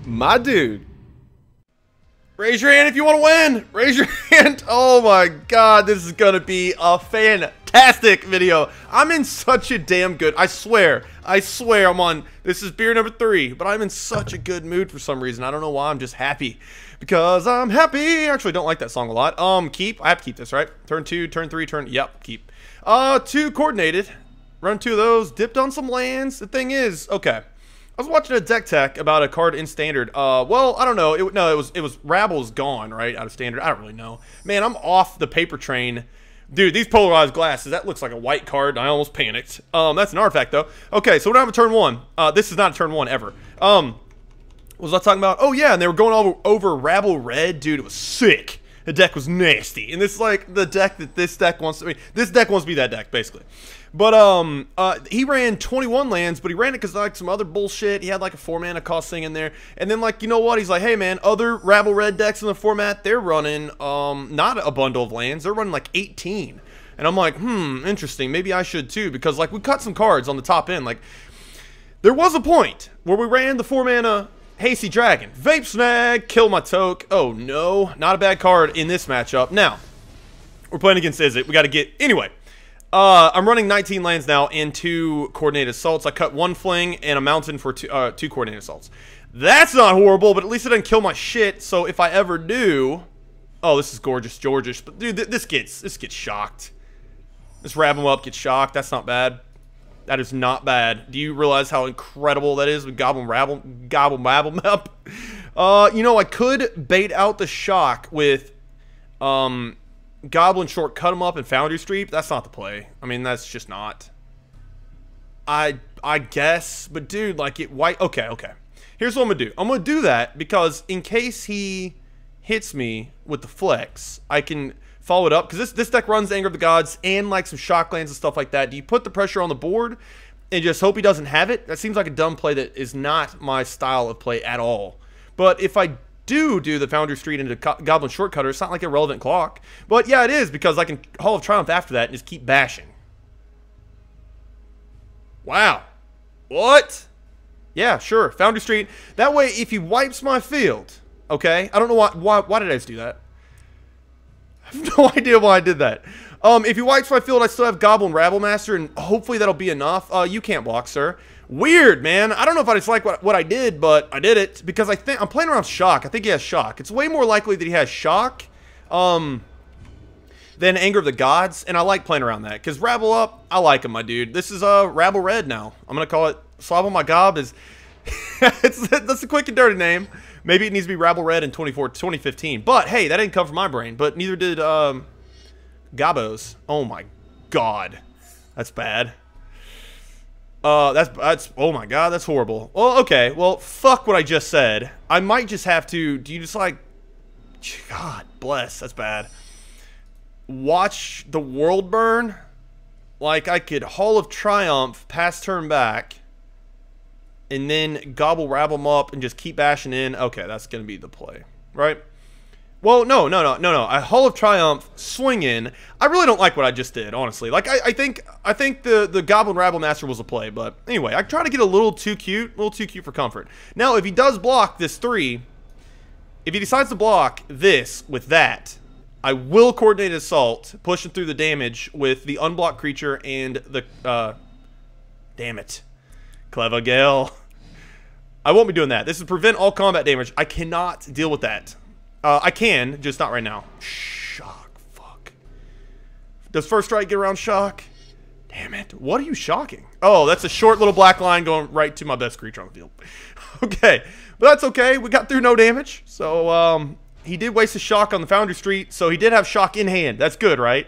My dude. Raise your hand if you want to win. Raise your hand. Oh my god, this is going to be a fantastic video. I'm in such a damn good, I swear I'm on, this is beer number 3, but I'm in such a good mood for some reason. I don't know why, I'm just happy. Because I'm happy. Actually, don't like that song a lot. Keep. I have to keep this, right? Turn 2, turn 3, turn, yep, keep. 2 coordinated. Run 2 of those. Dipped on some lands. The thing is, okay. I was watching a deck tech about a card in standard. Well, I don't know. It was Rabble's gone, right? Out of standard. I don't really know. Man, I'm off the paper train. Dude, these polarized glasses, that looks like a white card. I almost panicked. That's an artifact, though. Okay, so we don't have a turn 1. This is not a turn 1 ever. What was I talking about? Oh, yeah, and they were going all over Rabble Red. Dude, it was sick. The deck was nasty. And this is like the deck that this deck wants to be. This deck wants to be that deck, basically. But he ran 21 lands, but he ran it because like some other bullshit. He had like a 4-mana cost thing in there, and then like, you know what? He's like, hey man, other Rabble Red decks in the format, they're running not a bundle of lands, they're running like 18. And I'm like, interesting. Maybe I should too, because like we cut some cards on the top end. Like there was a point where we ran the 4-mana Hasty Dragon, Vape Snag, kill my toke. Oh no, not a bad card in this matchup. Now we're playing against Izzet. We got to get anyway. I'm running 19 lands now and 2 coordinated assaults. I cut 1 fling and a mountain for 2 coordinated assaults. That's not horrible, but at least it doesn't kill my shit. So if I ever do, oh, this is gorgeous, Georgish. But dude, this gets shocked. Just wrap him up, get shocked. That's not bad. That is not bad. Do you realize how incredible that is with Gobble Rabble up? You know, I could bait out the shock with Goblin short, cut him up and Foundry Street. That's not the play. I mean, that's just not. I guess, but dude, like it white. Okay. Here's what I'm gonna do. I'm gonna do that because in case he hits me with the flex, I can follow it up because this deck runs Anger of the Gods and like some shock lands and stuff like that. Do you put the pressure on the board and just hope he doesn't have it? That seems like a dumb play that is not my style of play at all. But if I do the Foundry Street into Goblin Shortcutter, it's not like a relevant clock. But yeah, it is, because I can Hall of Triumph after that and just keep bashing. Wow. What? Yeah, sure. Foundry Street. That way, if he wipes my field, okay? I don't know why did I just do that? I have no idea why I did that. If he wipes my field, I still have Goblin Rabble Master, and hopefully that'll be enough. You can't block, sir. Weird, man. I don't know if I just like what I did, but I did it because I think I'm playing around shock. I think he has shock. It's way more likely that he has shock than Anger of the Gods, and I like playing around that because Rabble Up, I like him, my dude. This is Rabble Red now. I'm gonna call it Slobble My Gob. Is that's a quick and dirty name. Maybe it needs to be Rabble Red in 2015. But hey, that didn't come from my brain. But neither did Gabos. Oh my god, that's bad. That's oh my god, that's horrible. Well, okay, well, fuck what I just said. I might just have to, do you just like, god bless, that's bad. Watch the world burn? Like, I could Hall of Triumph, pass turn back, and then Gobble Rabble them up and just keep bashing in. Okay, that's gonna be the play, right? Well, no. I Hall of Triumph, swing in. I really don't like what I just did, honestly. Like, I think the Goblin Rabble Master was a play, but anyway, I try to get a little too cute for comfort. Now, if he does block this 3, if he decides to block this with that, I will coordinate assault, pushing through the damage with the unblocked creature and the damn it, Clever Gale. I won't be doing that. This is prevent all combat damage. I cannot deal with that. I can, just not right now. Shock, fuck. Does first strike get around shock? Damn it. What are you shocking? Oh, that's a short little black line going right to my best creature on the field. Okay, but that's okay. We got through no damage. So, he did waste a shock on the Foundry Street, so he did have shock in hand. That's good, right?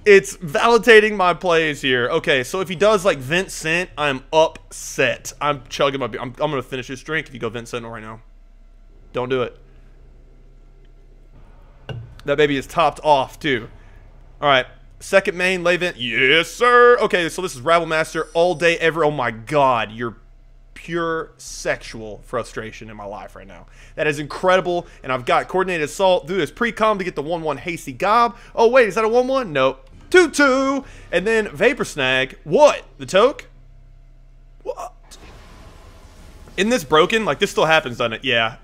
It's validating my plays here. Okay, so if he does, like, Vent Scent, I'm upset. I'm chugging my beer. I'm going to finish this drink if you go Vent Sentinel right now. Don't do it. That baby is topped off, too. Alright. Second main, lay vent. Yes, sir. Okay, so this is Rabble Master all day, every... Oh, my God. You're pure sexual frustration in my life right now. That is incredible. And I've got Coordinated Assault. Do this pre-com to get the 1-1 Hasty Gob. Oh, wait. Is that a 1-1? Nope. 2-2. And then Vapor Snag. What? The toke? What? Isn't this broken? Like, this still happens, doesn't it? Yeah.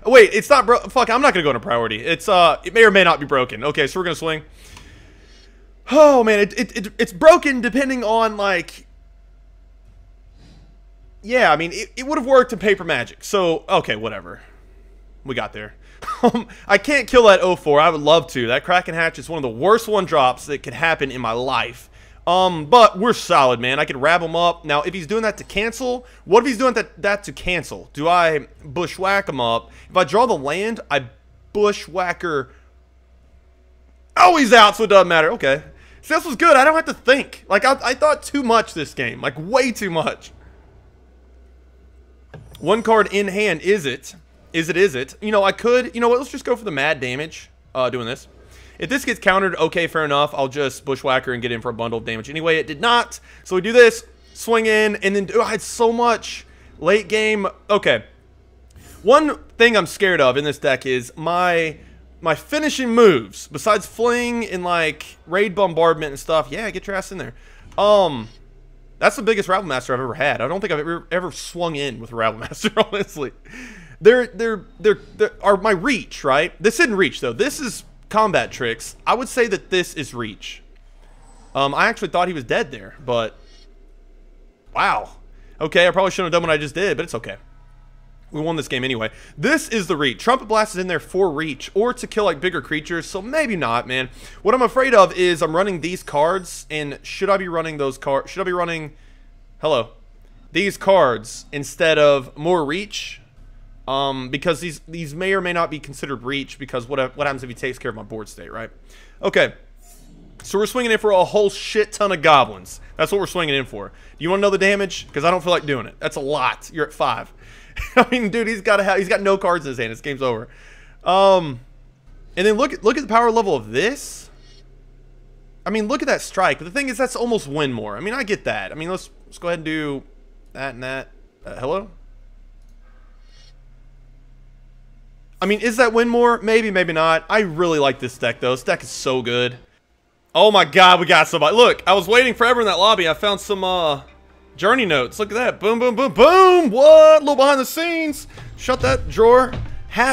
Wait, it's not broken. Fuck, I'm not gonna go into priority. It's, it may or may not be broken. Okay, so we're gonna swing. Oh, man, it's broken depending on, like... Yeah, I mean, it would have worked in Paper Magic. So, okay, whatever. We got there. I can't kill that 0-4. I would love to. That Kraken Hatch is one of the worst one-drops that could happen in my life. But we're solid, man. I could wrap him up. Now, if he's doing that to cancel, what if he's doing that to cancel? Do I bushwhack him up? If I draw the land, I bushwhacker... Oh, he's out, so it doesn't matter. Okay. See, this was good. I don't have to think. Like, I thought too much this game. Like, way too much. One card in hand, is it? Is it? You know, I could... You know what? Let's just go for the mad damage doing this. If this gets countered, okay, fair enough. I'll just bushwhacker and get in for a bundle of damage. Anyway, it did not. So we do this, swing in, and then... Oh, I had so much late game. Okay. One thing I'm scared of in this deck is my finishing moves. Besides fling and, like, raid bombardment and stuff. Yeah, get your ass in there. That's the biggest Rabble Master I've ever had. I don't think I've ever swung in with a Rabble Master, honestly. They're my reach, right? This isn't reach, though. This is combat tricks. I would say that this is reach. I actually thought he was dead there, but... Wow. Okay, I probably shouldn't have done what I just did, but it's okay. We won this game anyway. This is the reach. Trumpet Blast is in there for reach, or to kill, like, bigger creatures, so maybe not, man. What I'm afraid of is I'm running these cards, and should I be running those cards? Should I be running... Hello. These cards instead of more reach? Because these may or may not be considered reach, because what happens if he takes care of my board state, right? Okay. So we're swinging in for a whole shit ton of goblins. That's what we're swinging in for. Do you want to know the damage? Because I don't feel like doing it. That's a lot. You're at 5. I mean, dude, he's got no cards in his hand. This game's over. And then look at the power level of this. I mean, look at that strike. But the thing is, that's almost win more. I mean, I get that. I mean, let's go ahead and do that and that. Hello? I mean, is that win more? Maybe, maybe not. I really like this deck, though. This deck is so good. Oh, my God, we got somebody. Look, I was waiting forever in that lobby. I found some, journey notes. Look at that. Boom, boom, boom, boom. What? A little behind the scenes. Shut that drawer.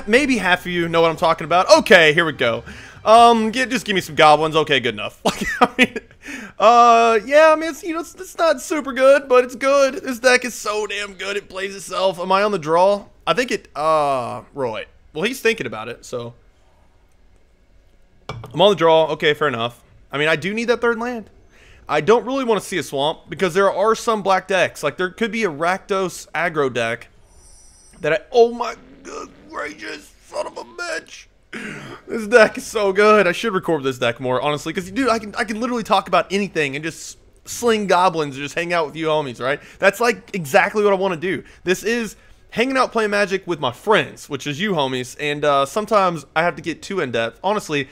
Maybe half of you know what I'm talking about. Okay, here we go. Just give me some goblins. Okay, good enough. Like, I mean, yeah, I mean, it's, you know, it's not super good, but it's good. This deck is so damn good. It plays itself. Am I on the draw? I think it, Roy. Well, he's thinking about it, so. I'm on the draw. Okay, fair enough. I mean, I do need that third land. I don't really want to see a swamp because there are some black decks. Like, there could be a Rakdos aggro deck that oh my good gracious, son of a bitch. This deck is so good. I should record this deck more, honestly, because, dude, I can literally talk about anything and just sling goblins and just hang out with you homies, right? That's, like, exactly what I want to do. This is hanging out playing Magic with my friends, which is you homies, and sometimes I have to get too in-depth. Honestly,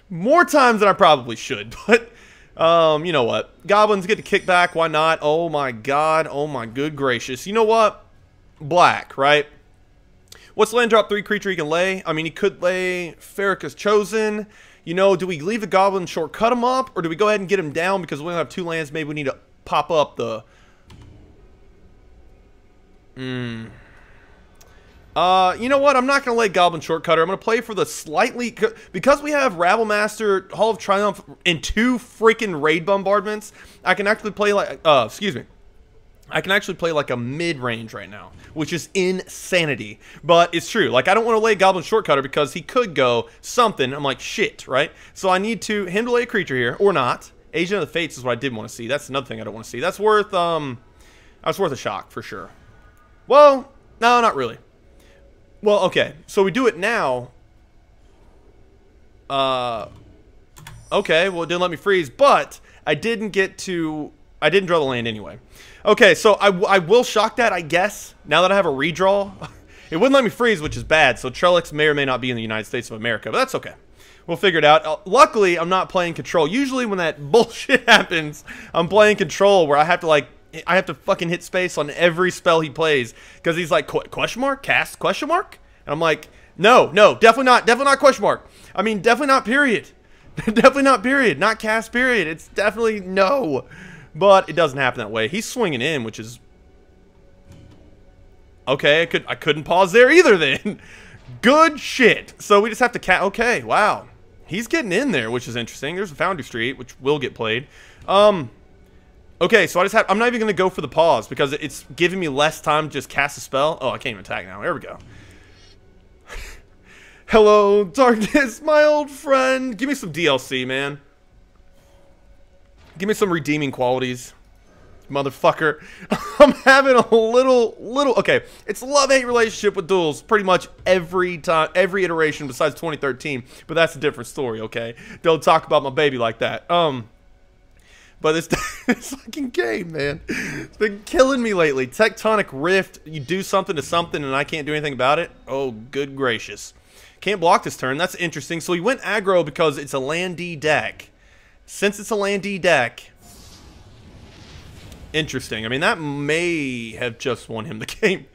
more times than I probably should, but... you know what? Goblins get to kick back. Why not? Oh my God. Oh my good gracious. You know what? Black, right? What's land drop 3 creature he can lay? I mean, he could lay Farrakhan's Chosen. You know, do we leave the goblin shortcut him up? Or do we go ahead and get him down because we only have 2 lands? Maybe we need to pop up the... you know what? I'm not going to lay Goblin Shortcutter. I'm going to play for the slightly... Because we have Rabble Master, Hall of Triumph, and 2 freaking Raid Bombardments, I can actually play like... excuse me. I can actually play like a mid-range right now, which is insanity. But it's true. Like, I don't want to lay Goblin Shortcutter because he could go something. I'm like, shit, right? So I need to him to lay a creature here, or not. Agent of the Fates is what I did want to see. That's another thing I don't want to see. That's worth, that's worth a shock, for sure. Well, no, not really. Well, okay, so we do it now. Okay, well, it didn't let me freeze, but I didn't draw the land anyway. Okay, so I will shock that, I guess, now that I have a redraw. It wouldn't let me freeze, which is bad, so Trellix may or may not be in the United States of America, but that's okay. We'll figure it out. Luckily, I'm not playing Control. Usually when that bullshit happens, I'm playing Control where I have to, like, I have to fucking hit space on every spell he plays because he's like, question mark? Cast? Question mark? And I'm like, no, definitely not question mark. I mean, definitely not period. Definitely not period. Not cast period. It's definitely no. But it doesn't happen that way. He's swinging in, which is Okay, I couldn't pause there either then. Good shit. So we just have to okay, wow. He's getting in there, which is interesting. There's a Foundry Street, which will get played. Okay, so I'm not even going to go for the pause because it's giving me less time to just cast a spell. Oh, I can't even attack now. There we go. Hello, darkness, my old friend. Give me some DLC, man. Give me some redeeming qualities. Motherfucker. I'm having a little, okay, it's a love-hate relationship with duels pretty much every time, every iteration besides 2013, but that's a different story, okay? Don't talk about my baby like that. But this fucking game, man, it's been killing me lately. Tectonic Rift, you do something to something and I can't do anything about it? Oh, good gracious. Can't block this turn. That's interesting. So he went aggro because it's a land-D deck. Since it's a land-D deck, interesting. I mean, that may have just won him the game.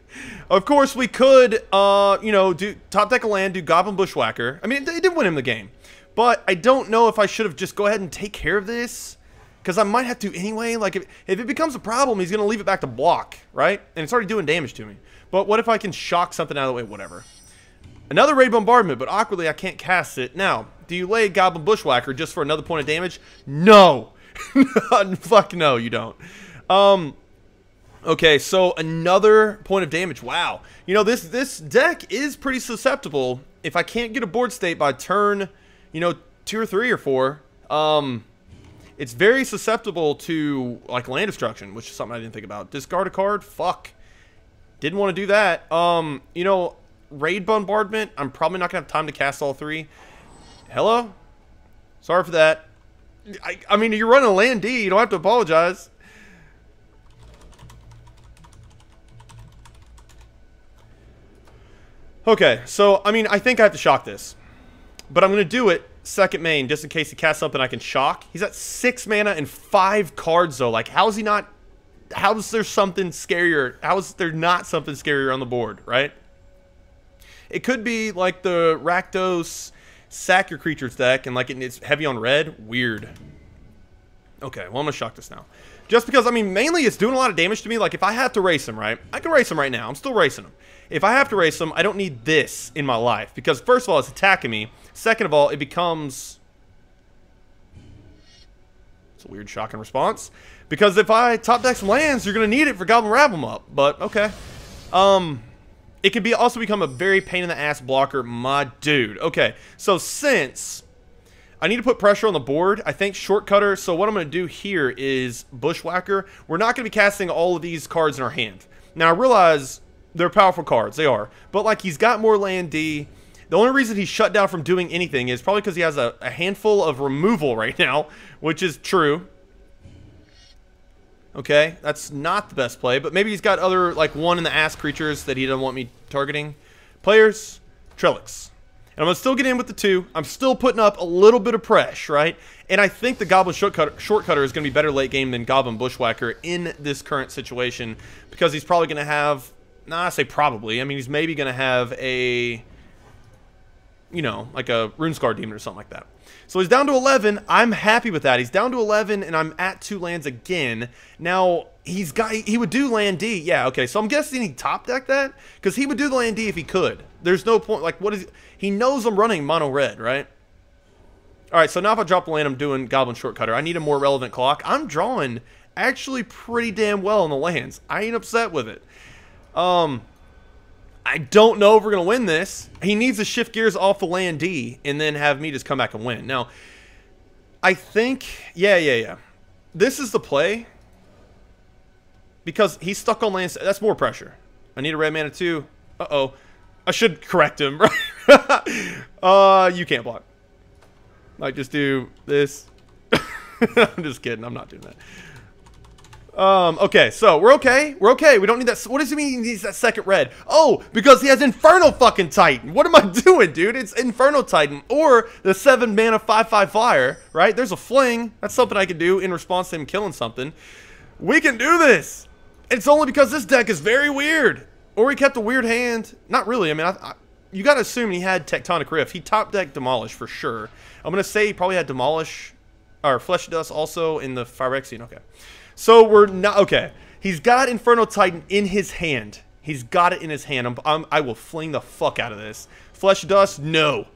Of course, we could, you know, do top deck a land, do Goblin Bushwhacker. I mean, it did win him the game. But I don't know if I should have just go ahead and take care of this. Because I might have to anyway. Like, if it becomes a problem, he's going to leave it back to block, right? And it's already doing damage to me. But what if I can shock something out of the way? Whatever. Another Raid Bombardment, but awkwardly I can't cast it. Now, do you lay Goblin Bushwhacker just for another point of damage? No. Fuck no, you don't. Okay, so another point of damage. Wow. You know, this deck is pretty susceptible. If I can't get a board state by turn, you know, 2 or 3 or 4, it's very susceptible to, like, land destruction, which is something I didn't think about. Discard a card? Fuck. Didn't want to do that. You know, Raid Bombardment, I'm probably not going to have time to cast all 3. Hello? Sorry for that. I mean, you're running a land D. You don't have to apologize. Okay, so, I mean, I think I have to shock this. But I'm going to do it second main, just in case he casts something I can shock. He's at 6 mana and 5 cards, though. Like, how is he not... How is there something scarier? How is there not something scarier on the board, right? It could be, like, the Rakdos sack your creatures deck, and, like, it's heavy on red. Weird. Okay, well, I'm going to shock this now. Just because, I mean, mainly it's doing a lot of damage to me. Like, if I have to race him, right? I can race him right now. I'm still racing him. If I have to race him, I don't need this in my life. Because, first of all, it's attacking me. Second of all, it becomes... It's a weird shocking response. Because if I top deck some lands, you're going to need it for Goblin Wrap 'em Up. But, okay. It can be also become a very pain-in-the-ass blocker, my dude. Okay, so since... I need to put pressure on the board. I think Shortcutter. So what I'm going to do here is Bushwhacker. We're not going to be casting all of these cards in our hand. Now, I realize they're powerful cards. They are. But, like, he's got more land D. The only reason he's shut down from doing anything is probably because he has a handful of removal right now, which is true. Okay, that's not the best play. But maybe he's got other, like, one-in-the-ass creatures that he doesn't want me targeting. Players, Trellix. And I'm going to still get in with the 2. I'm still putting up a little bit of pressure, right? And I think the Goblin Shortcutter is going to be better late game than Goblin Bushwhacker in this current situation. Because he's probably going to have... Nah, I say probably. I mean, he's maybe going to have a... You know, like a Runescar Demon or something like that. So he's down to 11. I'm happy with that. He's down to 11, and I'm at 2 lands again. Now, he would do land D. Yeah, okay. So I'm guessing he top decked that? Because he would do the land D if he could. There's no point. Like, what is... He knows I'm running mono red, right? Alright, so now if I drop the land, I'm doing Goblin Shortcutter. I need a more relevant clock. I'm drawing actually pretty damn well on the lands. I ain't upset with it. I don't know if we're going to win this. He needs to shift gears off the land D and then have me just come back and win. Now, I think... Yeah. This is the play. Because he's stuck on lands. That's more pressure. I need a red mana too. Uh-oh. I should correct him, right? You can't block. Like, just do this. I'm just kidding. I'm not doing that. Okay, so we're okay. We're okay. We don't need that. What does he mean he needs that second red? Oh, because he has Infernal fucking Titan. What am I doing, dude? It's Infernal Titan or the 7 mana 5/5 flyer, right? There's a fling. That's something I can do in response to him killing something. We can do this. It's only because this deck is very weird. Or he kept a weird hand. Not really. I mean, you got to assume he had Tectonic Rift. He top decked Demolish for sure. I'm going to say he probably had Demolish or Flesh Dust also in the Phyrexian. Okay. So we're not... Okay. He's got Infernal Titan in his hand. He's got it in his hand. I will fling the fuck out of this. Flesh dust? No.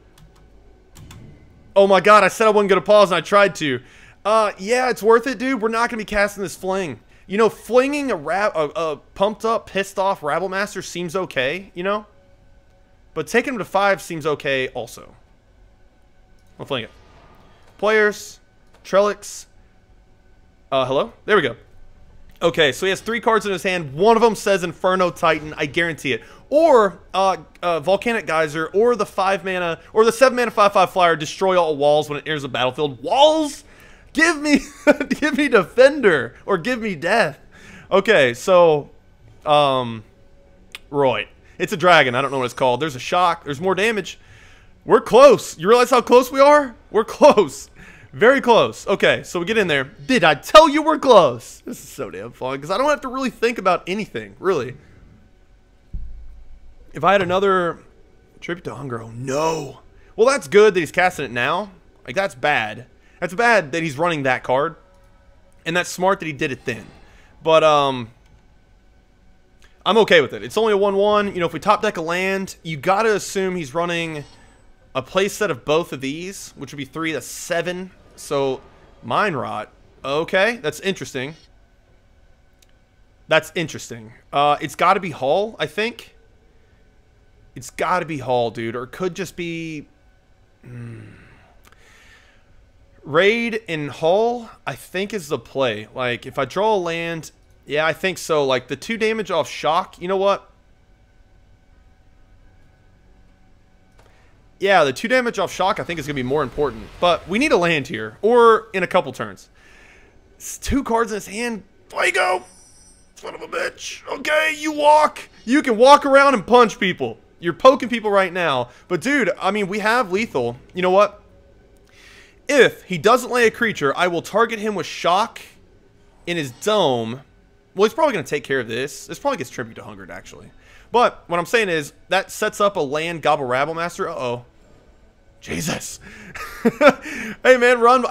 Oh my god, I said I wasn't going to pause and I tried to. Yeah, it's worth it, dude. We're not going to be casting this fling. You know, flinging a pumped up, pissed off Rabble Master seems okay, you know? But taking him to 5 seems okay also. I'll fling it. Players. Trellix. Hello? There we go. Okay, so he has 3 cards in his hand. One of them says Inferno Titan. I guarantee it. Or Volcanic Geyser, or the 5 mana, or the 7 mana 5/5 flyer. Destroy all walls when it enters the battlefield. Walls? Give me, give me Defender, or give me Death. Okay, so, Roy. It's a dragon. I don't know what it's called. There's a shock. There's more damage. We're close. You realize how close we are? We're close. Very close. Okay, so we get in there. Did I tell you we're close? This is so damn fun because I don't have to really think about anything, really. If I had another Tribute to Hunger, oh no. Well, that's good that he's casting it now. Like, that's bad. That's bad that he's running that card. And that's smart that he did it then. But, I'm okay with it. It's only a 1/1. You know, if we top deck a land, you gotta assume he's running a play set of both of these, which would be 3, that's 7. So, Mind Rot. Okay, that's interesting. That's interesting. It's got to be Hull, I think. It's got to be Hull, dude. Or it could just be... Raid in Hull, I think, is the play. Like, if I draw a land... Yeah, I think so. Like, the 2 damage off shock, you know what? Yeah, the 2 damage off shock I think is going to be more important. But we need a land here. Or in a couple turns. It's 2 cards in his hand. Fuego! Son of a bitch. Okay, you walk. You can walk around and punch people. You're poking people right now. But dude, I mean, we have lethal. You know what? If he doesn't lay a creature, I will target him with shock in his dome. Well, he's probably going to take care of this. This probably gets Tribute to Hungered, actually. But what I'm saying is that sets up a land Gobble Rabble Master. Uh-oh. Jesus. Hey, man, run.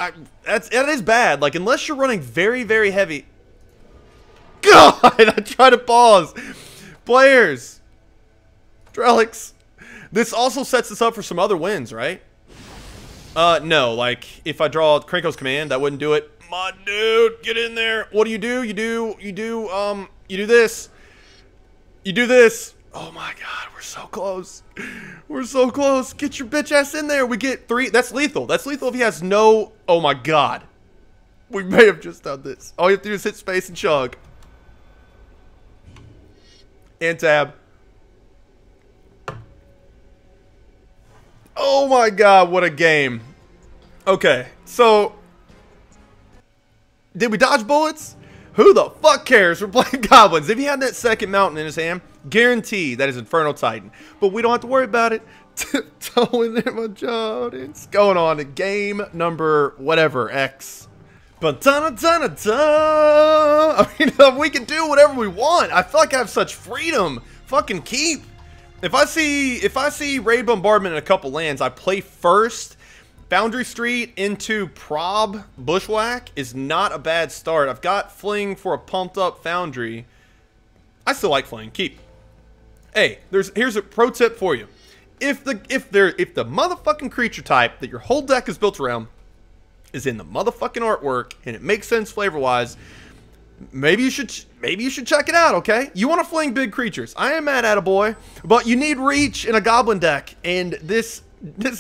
That is bad. Like, unless you're running very, very heavy. God, I try to pause. Players. Trellix. This also sets us up for some other wins, right? No. Like, if I draw Krenko's Command, that wouldn't do it. My dude, get in there. What do? You do this. You do this. Oh my god, we're so close. We're so close. Get your bitch ass in there. We get 3. That's lethal. That's lethal if he has no... Oh my god. We may have just done this. All you have to do is hit space and chug. And tab. Oh my god, what a game. Okay, so... Did we dodge bullets? Who the fuck cares? We're playing Goblins. If he had that second mountain in his hand, guarantee that is Inferno Titan. But we don't have to worry about it. Tiptoeing in my job. It's going on to game number whatever, X. But I mean, we can do whatever we want. I feel like I have such freedom. Fucking keep. If I see Raid Bombardment in a couple lands, I play first. Foundry Street into Prob Bushwhack is not a bad start. I've got Fling for a pumped up Foundry. I still like Fling. Keep. Hey, here's a pro tip for you. If the motherfucking creature type that your whole deck is built around is in the motherfucking artwork and it makes sense flavor wise, maybe you should check it out, okay? You want to fling big creatures. I am mad at a boy, but you need reach in a Goblin deck, and this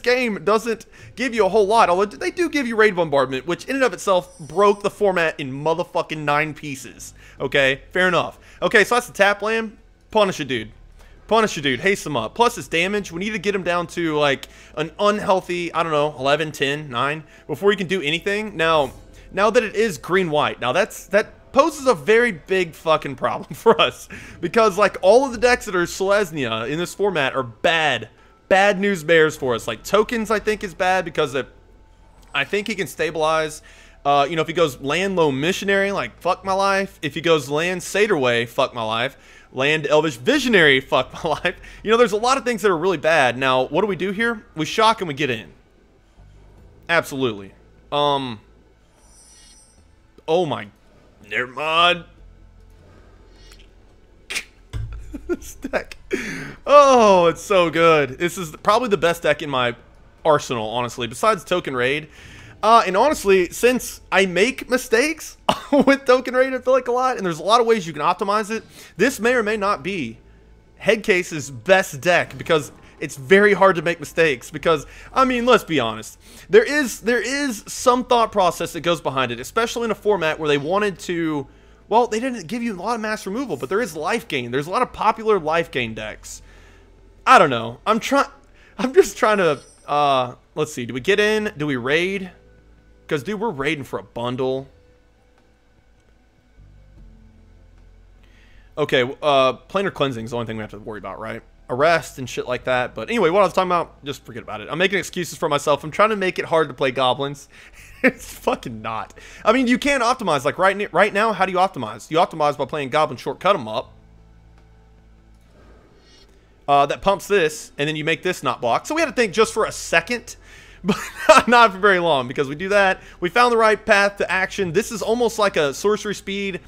game doesn't give you a whole lot, although they do give you Raid Bombardment, which in and of itself broke the format in motherfucking 9 pieces. Okay, fair enough. Okay, so that's the tap land. Punish a dude. Punish a dude. Haste him up. Plus his damage, we need to get him down to like an unhealthy, I don't know, 11, 10, 9 before he can do anything. Now that it is green-white, now that poses a very big fucking problem for us, because like all of the decks that are Selesnya in this format are bad. Bad news bears for us. Like tokens, I think is bad because I think he can stabilize. You know, if he goes land low missionary, like fuck my life. If he goes land Satyr, fuck my life. Land Elvish Visionary, fuck my life. You know, there's a lot of things that are really bad. Now, what do we do here? We shock and we get in. Absolutely. Oh my, never mind. This deck. Oh, it's so good. This is probably the best deck in my arsenal, honestly, besides Token Raid. And honestly, since I make mistakes with Token Raid, I feel like a lot, and there's a lot of ways you can optimize it, this may or may not be Headcase's best deck, because it's very hard to make mistakes. Because, I mean, let's be honest, there is some thought process that goes behind it, especially in a format where they wanted to, well, they didn't give you a lot of mass removal, but there is life gain. There's a lot of popular life gain decks. I don't know. I'm just trying to, let's see, do we get in? Do we raid? Because, dude, we're raiding for a bundle. Okay, planar cleansing is the only thing we have to worry about, right? Arrest and shit like that. But anyway, what I was talking about, just forget about it. I'm making excuses for myself. I'm trying to make it hard to play goblins. It's fucking not. I mean, you can optimize. Like, right now, how do you optimize? You optimize by playing goblin short, cut them up. That pumps this, and then you make this not block. So we had to think just for a second, but not for very long, because we do that. We found the right path to action. This is almost like a sorcery speed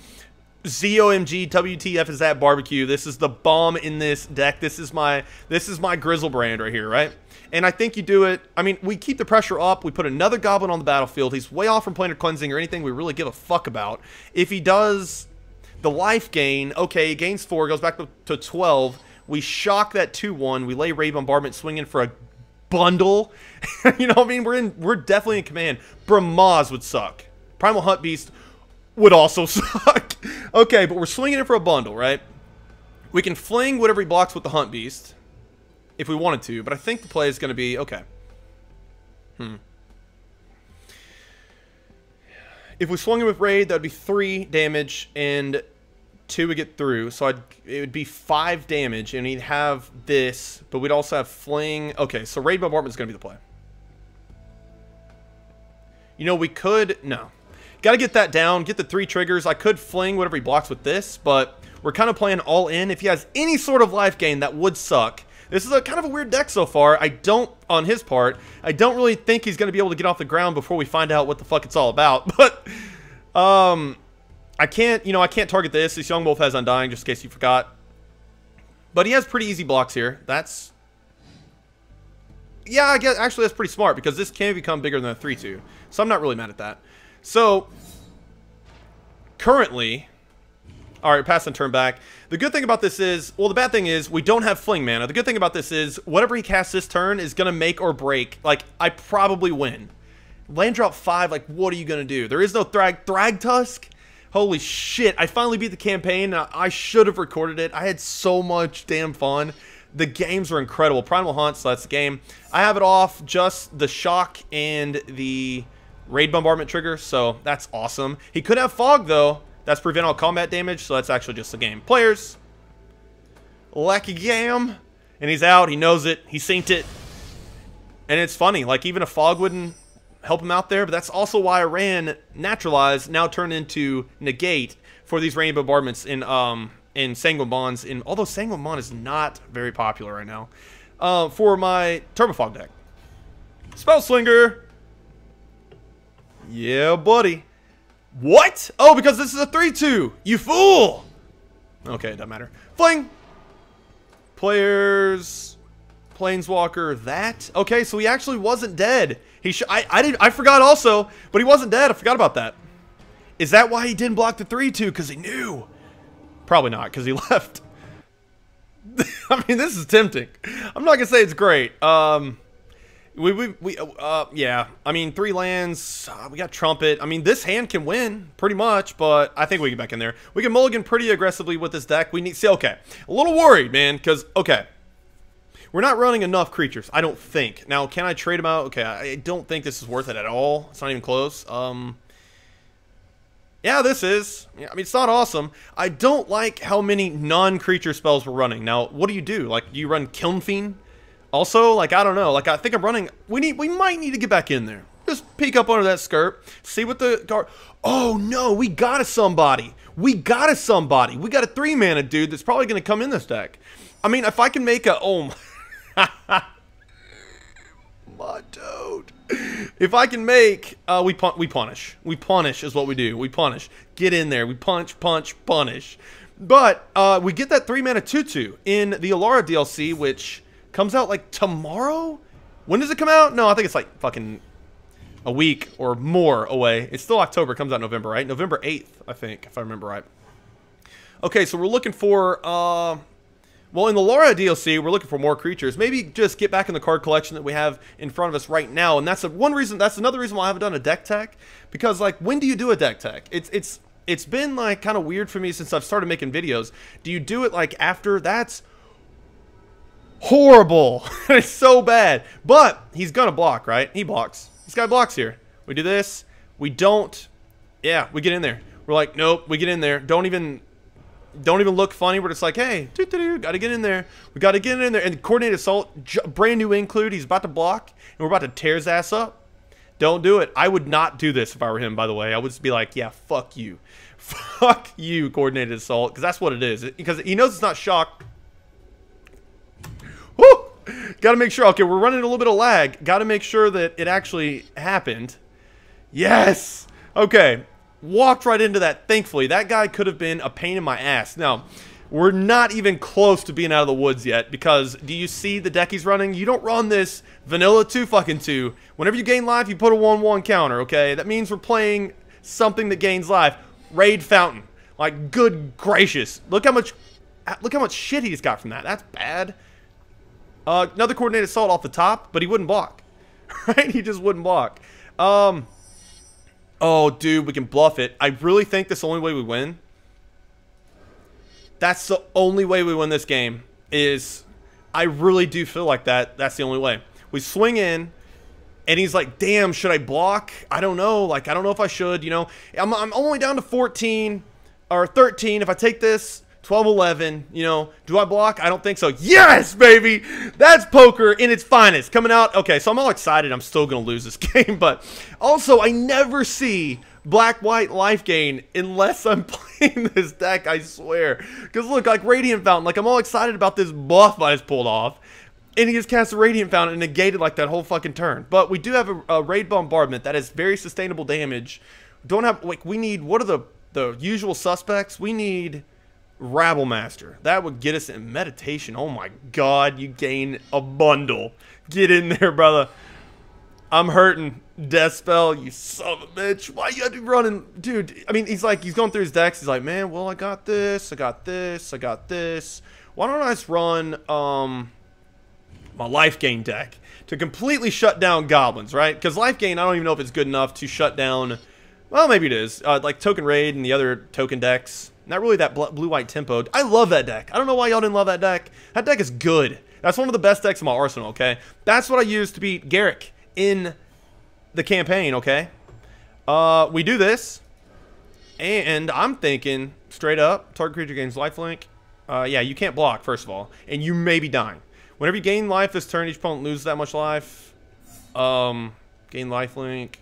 ZOMG WTF is that barbecue. This is the bomb in this deck. This is my Grizzle brand right here, right? And I think you do it. I mean, we keep the pressure up. We put another goblin on the battlefield. He's way off from planar cleansing or anything we really give a fuck about. If he does the life gain, okay, he gains 4, goes back to 12. We shock that 2-1. We lay Raid Bombardment, swinging for a bundle. You know what I mean? We're definitely in command. Bramaz would suck. Primal Hunt Beast would also suck. Okay, but we're swinging it for a bundle, right? We can fling whatever he blocks with the Hunt Beast if we wanted to, but I think the play is going to be, okay. If we swung it with Raid, that would be 3 damage, and 2 would get through, so it would be 5 damage, and he'd have this, but we'd also have Fling. Okay, so Raid Bombardment is going to be the play. You know, we could, no. Got to get that down, get the 3 triggers. I could fling whatever he blocks with this, but we're kind of playing all in. If he has any sort of life gain, that would suck. This is a kind of a weird deck so far. On his part, I don't really think he's going to be able to get off the ground before we find out what the fuck it's all about. But, I can't target this. This Young Wolf has Undying, just in case you forgot. But he has pretty easy blocks here. That's, yeah, I guess actually that's pretty smart, because this can become bigger than a 3-2. So I'm not really mad at that. So, currently, alright, pass and turn back. The good thing about this is, well, the bad thing is, we don't have Fling mana. The good thing about this is, whatever he casts this turn is going to make or break. Like, I probably win. Land drop 5, like, what are you going to do? There is no Thrag Tusk? Holy shit, I finally beat the campaign. I should have recorded it. I had so much damn fun. The games are incredible. Primal Hunt, so that's the game. I have it off just the shock and the Raid Bombardment trigger, so that's awesome. He could have Fog, though. That's prevent all combat damage, so that's actually just the game. Players. Lucky Gam. And he's out. He knows it. He synced it. And it's funny. Like, even a Fog wouldn't help him out there, but that's also why I ran Naturalize, now turned into Negate, for these Raid Bombardments in Sanguine Bonds. Although Sanguine Bond is not very popular right now. For my Turbo Fog deck. Spell Slinger. Yeah, buddy. What? Oh, because this is a 3-2. You fool. Okay, doesn't matter. Fling. Players. Planeswalker. That. Okay, so he actually wasn't dead. I forgot also, but he wasn't dead. I forgot about that. Is that why he didn't block the 3-2? Because he knew. Probably not, because he left. I mean, this is tempting. I'm not gonna say it's great. Yeah. I mean, 3 lands. We got Trumpet. I mean, this hand can win pretty much, but I think we get back in there. We can mulligan pretty aggressively with this deck. We need. See, okay, a little worried, man, because okay, we're not running enough creatures. I don't think. Now, can I trade them out? Okay, I don't think this is worth it at all. It's not even close. Yeah, this is. Yeah, I mean, it's not awesome. I don't like how many non-creature spells we're running. Now, what do you do? Like, do you run Kiln Fiend? Also, like, I don't know. Like, I think I'm running. We might need to get back in there. Just peek up under that skirt. See what the guard. Oh no, we got a somebody. We got a 3-mana dude that's probably going to come in this deck. I mean, if I can make a. Oh my dude. If I can make, we punish. We punish is what we do. We punish. Get in there. We punch, punish. But we get that 3-mana 2/2 in the Alara DLC, which comes out like tomorrow. When does it come out? No, I think it's like fucking a week or more away. It's still October. It comes out November, right? November 8th, I think, if I remember right. Okay, so we're looking for, well, in the Laura DLC, we're looking for more creatures. Maybe just get back in the card collection that we have in front of us right now. And that's one reason. That's another reason why I haven't done a deck tech. Because, like, when do you do a deck tech? It's been, like, kind of weird for me since I've started making videos. Do you do it, like, after? That's horrible. It's so bad. But he's gonna block, right? He blocks. This guy blocks here. We do this. We don't. Yeah, we get in there. We're like, nope. We get in there. Don't even look funny. We're just like, hey, gotta get in there. We gotta get in there. And coordinated assault, brand new include. He's about to block, and we're about to tear his ass up. Don't do it. I would not do this if I were him, by the way. I would just be like, yeah, fuck you. Fuck you, coordinated assault, because that's what it is. Because he knows it's not shock. Woo! Gotta make sure. Okay, we're running a little bit of lag. Gotta make sure that it actually happened. Yes! Okay. Walked right into that, thankfully. That guy could have been a pain in my ass. Now, we're not even close to being out of the woods yet, because do you see the deck he's running? You don't run this vanilla 2-2. Whenever you gain life, you put a 1/1 counter, okay? That means we're playing something that gains life. Raid Fountain. Like, good gracious. Look how much shit he's got from that. That's bad. Another coordinated assault off the top, but he wouldn't block. Right? He just wouldn't block. Oh, dude, we can bluff it. I really think that's the only way we win. That's the only way we win this game. I really do feel like that's the only way. We swing in, and he's like, damn, should I block? I don't know. Like, I don't know if I should, you know. I'm only down to 14 or 13. If I take this, 12, 11, you know. Do I block? I don't think so. Yes, baby! That's poker in its finest. Coming out. Okay, so I'm all excited. I'm still going to lose this game. But also, I never see black-white life gain unless I'm playing this deck, I swear. Because look, like Radiant Fountain. Like, I'm all excited about this buff I just pulled off. And he just cast a Radiant Fountain and negated like that whole fucking turn. But we do have a Raid Bombardment that has very sustainable damage. Don't have, like, we need, what are the usual suspects? We need Rabble Master. That would get us in meditation. Oh my god, you gain a bundle. Get in there, brother. I'm hurting. Death Spell, you son of a bitch. Why you have to be running? Dude, I mean, he's going through his decks. He's like, man, well, I got this, I got this, I got this. Why don't I just run, my life gain deck to completely shut down goblins, right? Because life gain, I don't even know if it's good enough to shut down, well, maybe it is. Like Token Raid and the other token decks. Not really that blue-white tempo. I love that deck. I don't know why y'all didn't love that deck. That deck is good. That's one of the best decks in my arsenal, okay? That's what I used to beat Garrick in the campaign, okay? We do this, and I'm thinking, straight up, target creature gains lifelink. Yeah, you can't block, first of all, and you may be dying. Whenever you gain life this turn, each opponent loses that much life. Gain lifelink.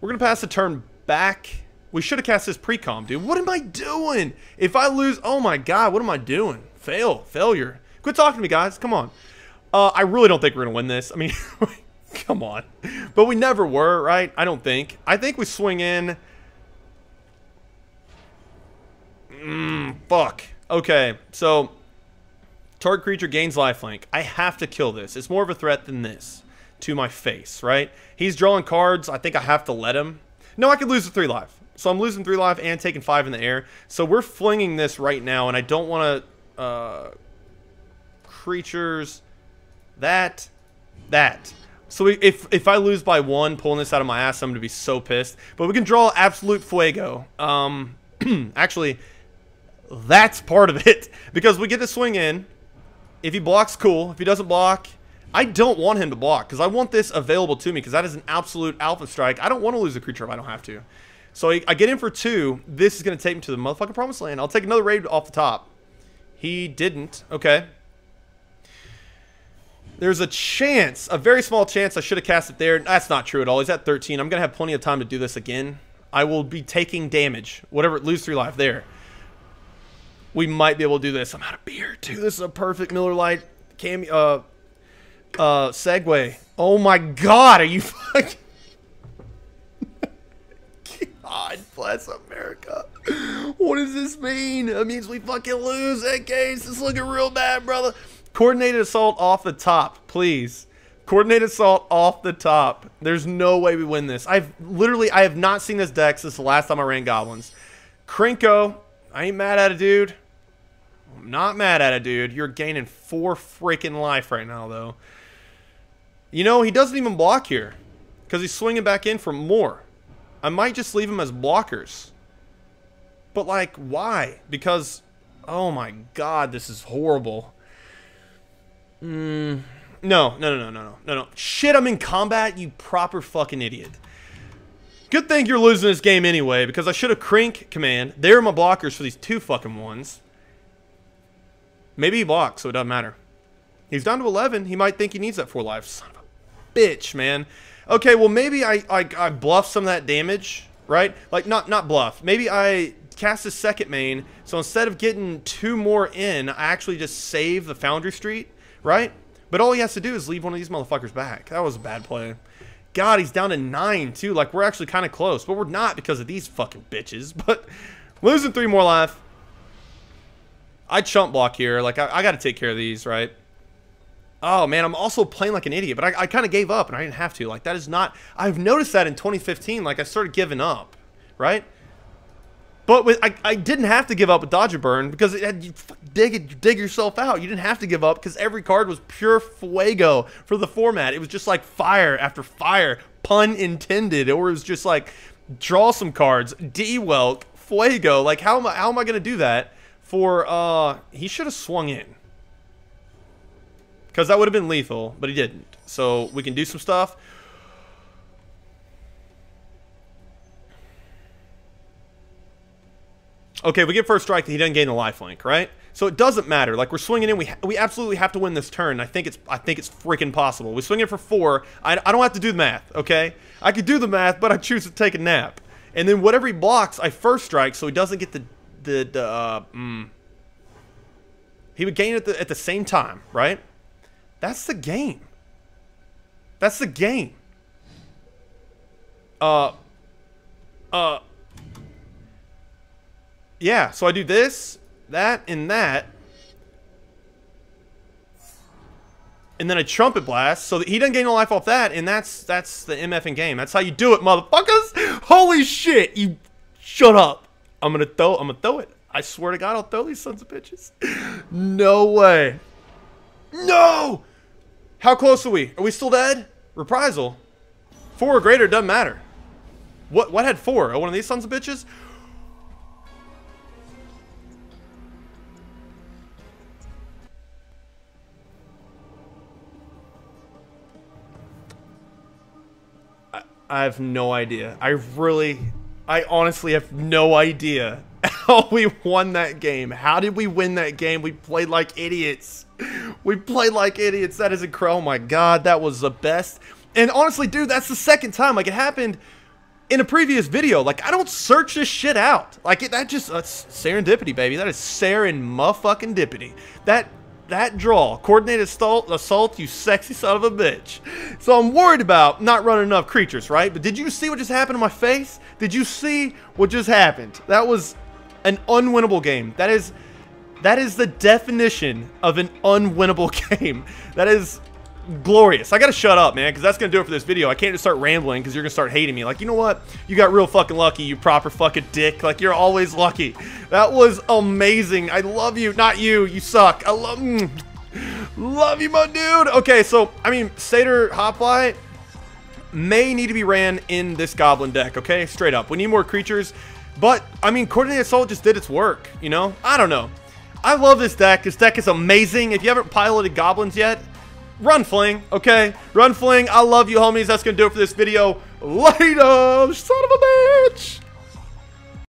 We're going to pass the turn back. We should have cast this pre-com, dude. What am I doing? If I lose, oh my god, what am I doing? Failure. Quit talking to me, guys. Come on. I really don't think we're going to win this. I mean, come on. But we never were, right? I don't think. I think we swing in. Fuck. Okay, so target creature gains lifelink. I have to kill this. It's more of a threat than this to my face, right? He's drawing cards. I think I have to let him. No, I could lose the 3 life. So I'm losing 3 life and taking 5 in the air. So we're flinging this right now, and I don't want to creatures that. So if I lose by 1, pulling this out of my ass, I'm going to be so pissed. But we can draw Absolute Fuego. Actually, that's part of it. Because we get to swing in. If he blocks, cool. If he doesn't block, I don't want him to block. Because I want this available to me. Because that is an absolute alpha strike. I don't want to lose a creature if I don't have to. So I get in for 2. This is going to take me to the motherfucking promised land. I'll take another raid off the top. He didn't. Okay. There's a chance, a very small chance I should have cast it there. That's not true at all. He's at 13. I'm going to have plenty of time to do this again. I will be taking damage. Whatever, lose 3 life there. We might be able to do this. I'm out of beer, too. This is a perfect Miller Lite segue. Oh my god, are you fucking... God bless America. What does this mean? It means we fucking lose that case. It's looking real bad, brother. Coordinated assault off the top, please. Coordinated assault off the top. There's no way we win this. I have not seen this deck since the last time I ran goblins. Krinko, I ain't mad at it, dude. I'm not mad at it, dude. You're gaining 4 freaking life right now, though. You know, he doesn't even block here because he's swinging back in for more. I might just leave him as blockers. But, like, why? Because, oh my god, this is horrible. No. Shit, I'm in combat, you proper fucking idiot. Good thing you're losing this game anyway, because I should have Crink command. They're my blockers for these 2 fucking ones. Maybe he blocks, so it doesn't matter. He's down to 11. He might think he needs that 4 life. Son of a bitch, man. Okay, well, maybe I bluff some of that damage, right? Like, not bluff. Maybe I cast a second main, so instead of getting 2 more in, I actually just save the Foundry Street, right? But all he has to do is leave one of these motherfuckers back. That was a bad play. God, he's down to 9, too. Like, we're actually kind of close, but we're not because of these fucking bitches. But losing 3 more life. I chump block here. Like, I got to take care of these, right? Oh, man, I'm also playing like an idiot, but I kind of gave up, and I didn't have to. Like, that is not... I've noticed that in 2015. Like, I started giving up, right? But with, I didn't have to give up with Dodge and Burn because it had, you dig yourself out. You didn't have to give up because every card was pure fuego for the format. It was just like fire after fire, pun intended. Or it was just like, draw some cards, D-Welk, fuego. Like, how am I going to do that for... he should have swung in. Because that would have been lethal, but he didn't. So we can do some stuff. Okay, we get first strike. He doesn't gain the lifelink, right? So it doesn't matter. Like, we're swinging in. We absolutely have to win this turn. I think it's freaking possible. We swing in for 4. I don't have to do the math, okay? I could do the math, but I choose to take a nap. And then whatever he blocks, I first strike, so he doesn't get he would gain it at the same time, right? That's the game. That's the game. Yeah, so I do this, that, and that. And then I trumpet blast, so that he doesn't gain no life off that, and that's the MFing game. That's how you do it, motherfuckers! Holy shit! You shut up. I'm gonna throw it. I swear to God, I'll throw these sons of bitches. No way. No! How close are we? Are we still dead? Reprisal. 4 or greater, doesn't matter. What had 4? Oh, one of these sons of bitches? I have no idea. I honestly have no idea how we won that game. How did we win that game? We played like idiots. We played like idiots. That is incredible. Oh my God, that was the best. And honestly, dude, that's the second time. Like, it happened in a previous video. Like, I don't search this shit out. Like, that's serendipity, baby. That is seren-motherfucking-dippity. That draw, coordinated assault, you sexy son of a bitch. So I'm worried about not running enough creatures, right? But did you see what just happened to my face? Did you see what just happened? That was an unwinnable game. That is the definition of an unwinnable game. That is glorious. I gotta shut up, man, because that's gonna do it for this video. I can't just start rambling because you're gonna start hating me. Like, you know what? You got real fucking lucky, you proper fucking dick. Like, you're always lucky. That was amazing. I love you. Not you. You suck. I love you, my dude. Okay, so, I mean, Satyr Hoplite may need to be ran in this Goblin deck, okay? Straight up. We need more creatures. But, I mean, Coordinated Assault just did its work, you know? I don't know. I love this deck. This deck is amazing. If you haven't piloted Goblins yet, run Fling, okay? Run Fling. I love you, homies. That's going to do it for this video. Later, son of a bitch.